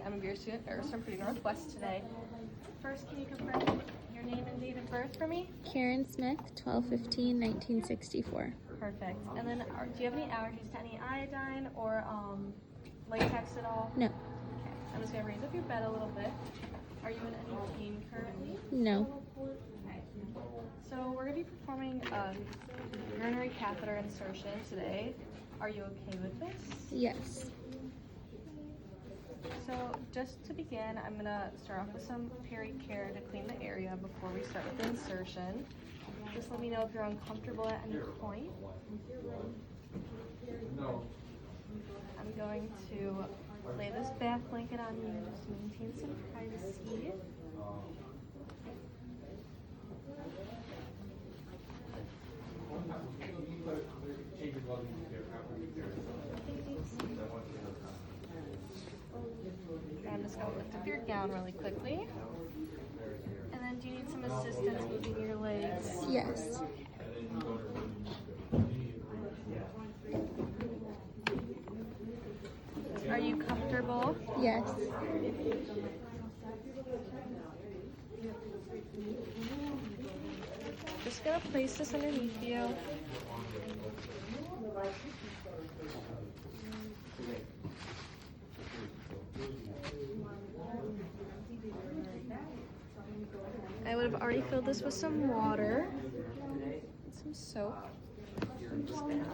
I'm a beer student at Pretty Northwest today. First, can you confirm your name and date of birth for me? Karen Smith, 12/15/1964. Perfect. And then, do you have any allergies to any iodine or latex at all? No. Okay. I'm just gonna raise up your bed a little bit. Are you in any pain currently? No. Okay. So we're gonna be performing a urinary catheter insertion today. Are you okay with this? Yes. So just to begin, I'm gonna start off with some peri-care to clean the area before we start with the insertion. Just let me know if you're uncomfortable at any point. I'm going to lay this back blanket on you just to maintain some privacy. I'm just going to lift up your gown really quickly. And then do you need some assistance moving your legs? Yes. Are you comfortable? Yes. Just gonna place this underneath you. I would have already filled this with some water and some soap. Just gonna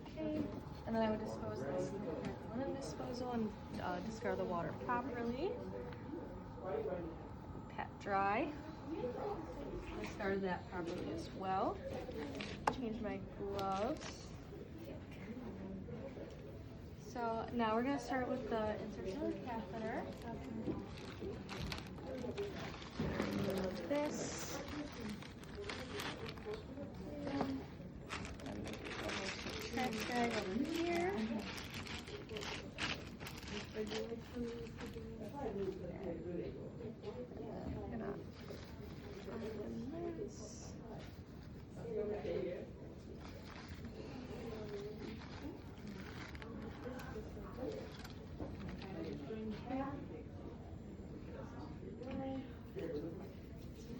Okay, and then I would dispose this linen disposal and discard the water properly. Pat dry. Discarded that properly as well. Change my gloves. So now we're going to start with the insertion of the catheter. Remove this. Trash bag over here. I'm gonna open this.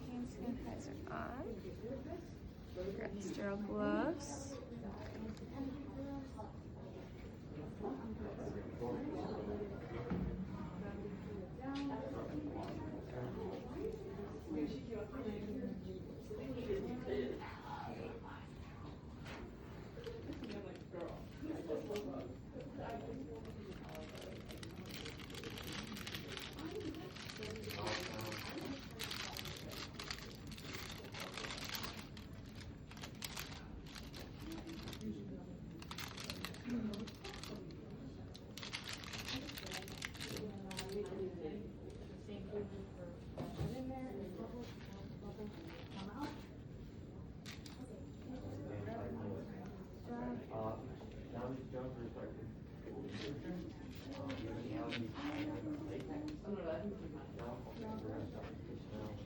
Hand sanitizer on. Grab sterile gloves.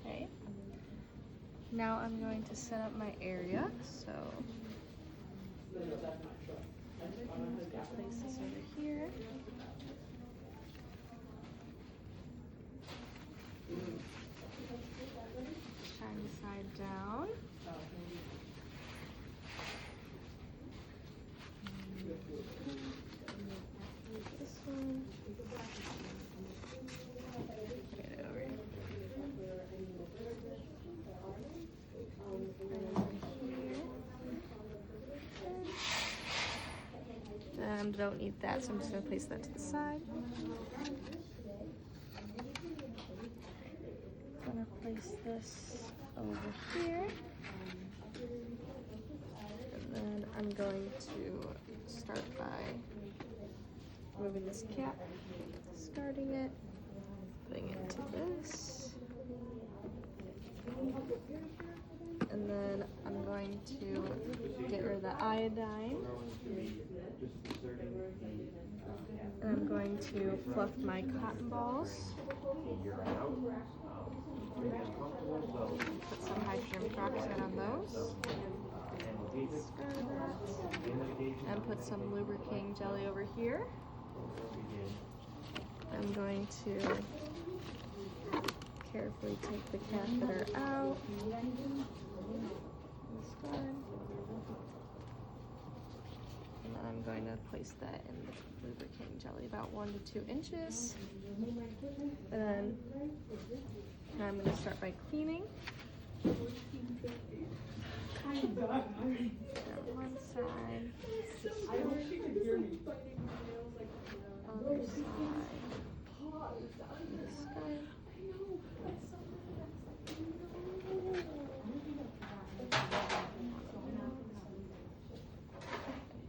Okay. Now I'm going to set up my area. So I'm just gonna place this over here. Shiny side down. This one. Right over here. Don't need that, so I'm just going to place that to the side. I'm going to place this over here. And then I'm going to start by removing this cap, discarding it, putting it into this. to get rid of the iodine. And I'm going to fluff my cotton balls. Put some hydrogen peroxide on those. And put some lubricating jelly over here. I'm going to carefully take the catheter out. This one. And then I'm going to place that in the lubricating jelly about 1 to 2 inches. And then now I'm going to start by cleaning. On one side. Other side.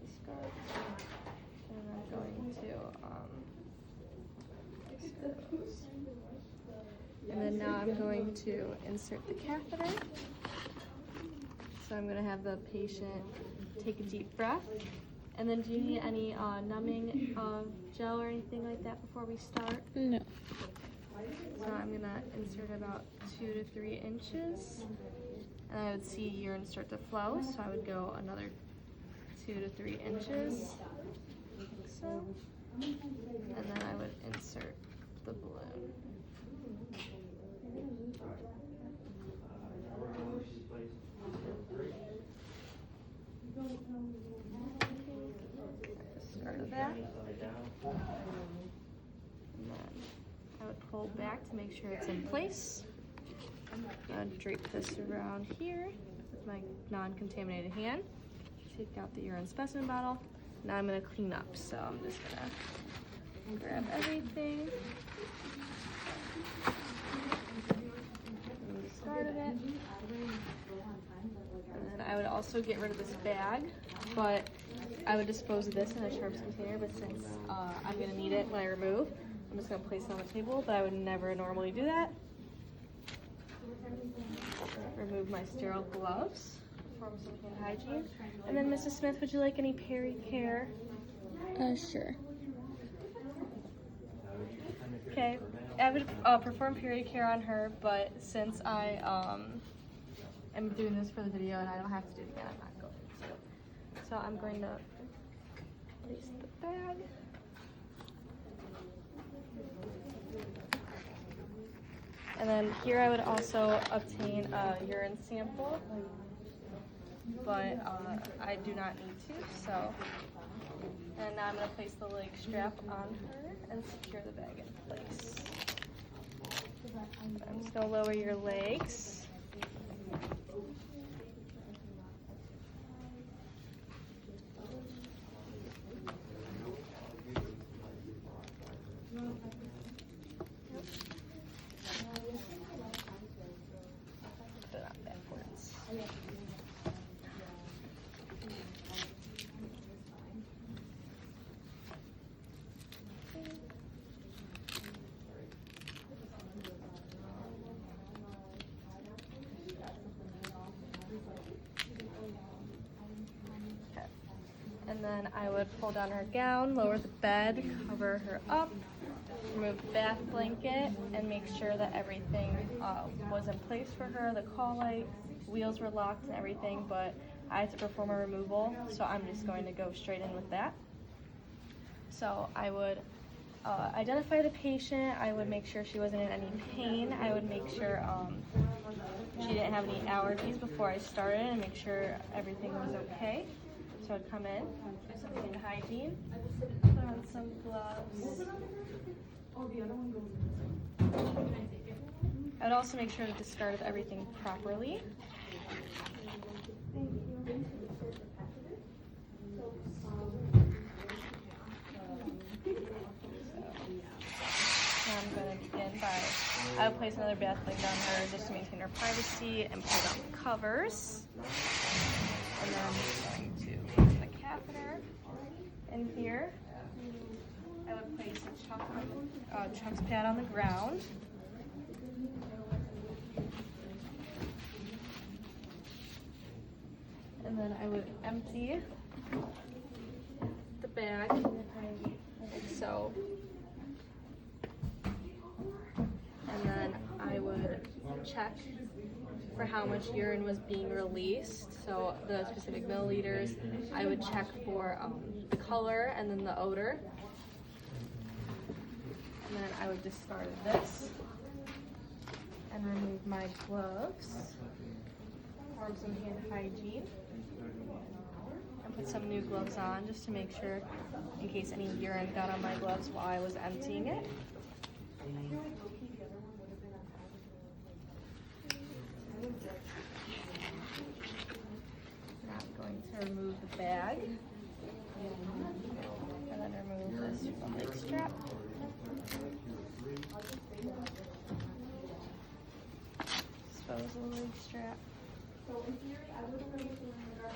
This guy. And then now I'm going to insert the catheter. So I'm going to have the patient take a deep breath. And then do you need any numbing gel or anything like that before we start? No. So I'm going to insert about 2 to 3 inches. And I would see urine start to flow, so I would go another 2 to 3 inches, like so. And then I would insert the balloon. Start of that. And then I would pull back to make sure it's in place. I would drape this around here with my non-contaminated hand. Take out the urine specimen bottle. Now I'm going to clean up, so I'm just going to grab everything. And the start of it. And then I would also get rid of this bag, but I would dispose of this in a sharps container, but since I'm going to need it when I remove, I'm just going to place it on the table, but I would never normally do that. Remove my sterile gloves, perform some hand hygiene. And then Mrs. Smith, would you like any peri-care? Sure. Okay, I would perform peri-care on her, but since I am doing this for the video and I don't have to do it again, I'm not going to. So I'm going to place the bag. And then here I would also obtain a urine sample, but I do not need to, so. And now I'm going to place the leg strap on her and secure the bag in place. I'm just going to lower your legs. And then I would pull down her gown, lower the bed, cover her up, remove the bath blanket, and make sure that everything was in place for her. The call light, wheels were locked and everything, but I had to perform a removal, so I'm just going to go straight in with that. So I would identify the patient. I would make sure she wasn't in any pain. I would make sure she didn't have any allergies before I started and make sure everything was okay. So I'd come in, do some hand hygiene, put on some gloves. I would also make sure to discard everything properly. Thank you. Now I'm going to begin by, I would place another bath blanket on her just to maintain her privacy and pull down the covers. And then I'm going to place the catheter in here. I would place a Chuck's pad on the ground. then I would empty the bag like so. And then I would check for how much urine was being released. So the specific milliliters, I would check for the color and then the odor. And then I would discard this and remove my gloves, perform some hand hygiene, and put some new gloves on just to make sure in case any urine got on my gloves while I was emptying it. Now I'm going to remove the bag and then remove this leg strap. Dispose of the leg strap.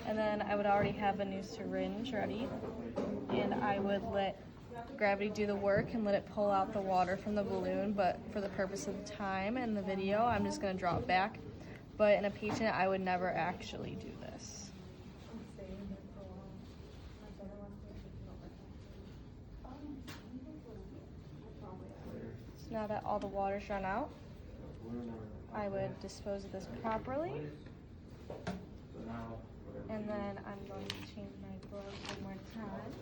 And then I would already have a new syringe ready, and I would let gravity do the work and let it pull out the water from the balloon, but for the purpose of the time and the video, I'm just going to draw it back. But in a patient, I would never actually do this. So now that all the water's run out, I would dispose of this properly. And then I'm going to change my gloves one more time.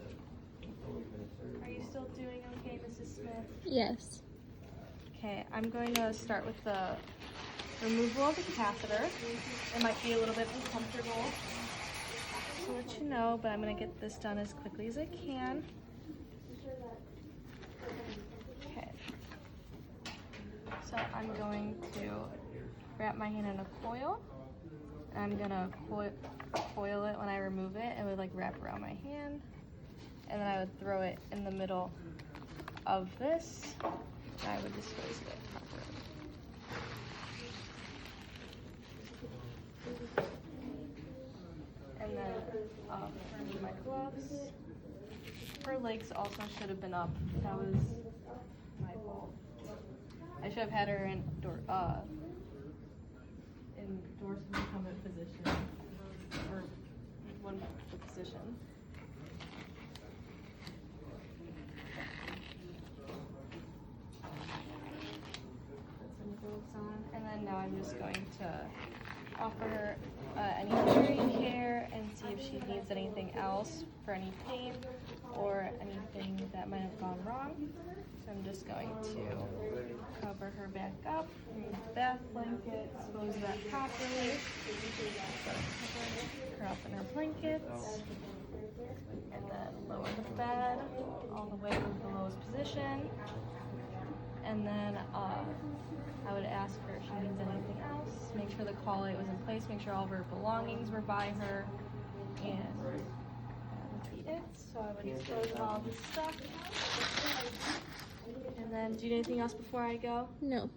Are you still doing okay, Mrs. Smith? Yes. Okay, I'm going to start with the removal of the catheter. It might be a little bit uncomfortable to let you know, but I'm going to get this done as quickly as I can. Okay. So I'm going to wrap my hand in a coil. And I'm going to coil it when I remove it. It would like wrap around my hand. And then I would throw it in the middle of this. And I would dispose of it properly. And then remove my gloves. Her legs also should have been up. That was my fault. I should have had her in dorsal recumbent position, or one position. Put some gloves on, and then now I'm just going to offer her any hearing care and see if she needs anything else for any pain or anything that might have gone wrong. So I'm just going to cover her back up, remove the bath blanket, dispose of that properly, cover her up in her blankets, and then lower the bed all the way to the lowest position. And then I would ask her if she needs anything else, make sure the call light was in place, make sure all of her belongings were by her, and that would be it. So I would dispose of all this stuff. And then, do you need anything else before I go? No.